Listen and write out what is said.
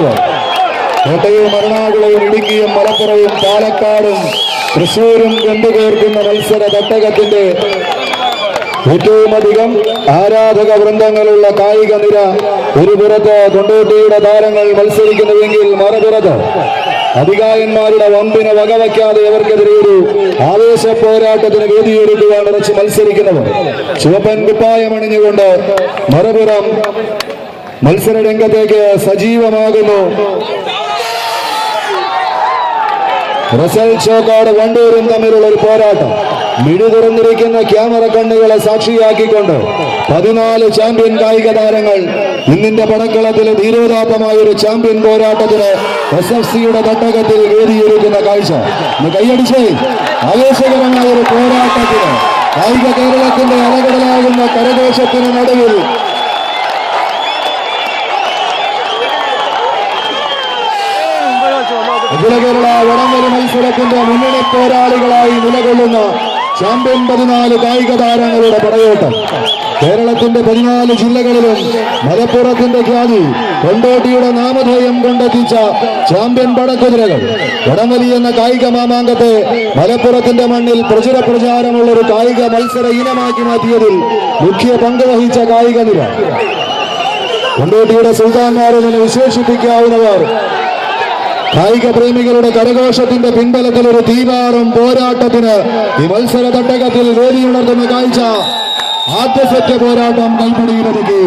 മത്സരിക്കുന്നവർ. കോട്ടയവും എറണാകുളവും ഇടുക്കിയും മലപ്പുറവും പാലക്കാടും തൃശൂരും കണ്ടുകോർക്കുന്ന മത്സര തട്ടകത്തിന്റെ ഏറ്റവും അധികം ആരാധക വൃന്ദങ്ങളുള്ള കായിക നിര. ഒരു പുറത്ത് കൊണ്ടോട്ടിയുടെ താരങ്ങൾ മത്സരിക്കുന്നുവെങ്കിൽ മറുപുറത്ത് അധികായന്മാരുടെ വമ്പിനെ വകവയ്ക്കാതെ അവർക്കെതിരെ ഒരു ആവേശ പോരാട്ടത്തിന് വേദിയൊരുക്കുവാൻ ഉറച്ച് മത്സരിക്കുന്നവർ. ചുവപ്പൻ കുപ്പായമണിഞ്ഞുകൊണ്ട് മറുപുറം മത്സര രംഗത്തേക്ക് സജീവമാകുന്നു. റസൽ ചോക്കാട് വണ്ടൂരും തമ്മിലുള്ള ഒരു പോരാട്ടം. മിഴി തുറന്നിരിക്കുന്ന ക്യാമറ കണ്ണുകളെ സാക്ഷിയാക്കിക്കൊണ്ട് 14 ചാമ്പ്യൻ കായിക താരങ്ങൾ ഇന്നിന്റെ പടക്കളത്തിൽ ധീരോദാത്തമായ ഒരു ചാമ്പ്യൻ പോരാട്ടത്തിന് SFCയുടെ തട്ടകത്തിൽ വേദിയൊരുക്കുന്ന കാഴ്ച. കൈയടിച്ചേ ആവേശകരമായ ഒരു പോരാട്ടത്തിന് കായിക കേരളത്തിന്റെ അലകടലാകുന്ന കരഘോഷത്തിന് നടുവിൽ അഖില കേരള വടംവലി മത്സരത്തിന്റെ മുന്നണി പോരാളികളായി നിലകൊള്ളുന്ന ചാമ്പ്യൻ 14 കായിക താരങ്ങളുടെ പടയോട്ടം. കേരളത്തിന്റെ 14 ജില്ലകളിലും മലപ്പുറത്തിന്റെ ഖ്യാതി കൊണ്ടോട്ടിയുടെ നാമധേയം കൊണ്ടെത്തിച്ച ചാമ്പ്യൻ പടക്കുതിരകൾ വടംവലി എന്ന കായിക മാമാങ്കത്തെ മലപ്പുറത്തിന്റെ മണ്ണിൽ പ്രചുര പ്രചാരമുള്ള ഒരു കായിക മത്സര ഇനമാക്കി മാറ്റിയതിൽ മുഖ്യ പങ്ക് വഹിച്ച കായിക നിര. കൊണ്ടോട്ടിയുടെ സുൽത്താൻമാരെന്ന് വിശേഷിപ്പിക്കാവുന്നവർ കായിക പ്രേമികളുടെ കരഘോഷത്തിന്റെ പിൻബലത്തിൽ ഒരു തീവാറും പോരാട്ടത്തിന് ഈ മത്സര തട്ടകത്തിൽ വേദിയുണർത്തുന്ന കാഴ്ച. ആദ്യ സെറ്റ് പോരാട്ടം കൈപ്പിടിയിലൊതുക്കി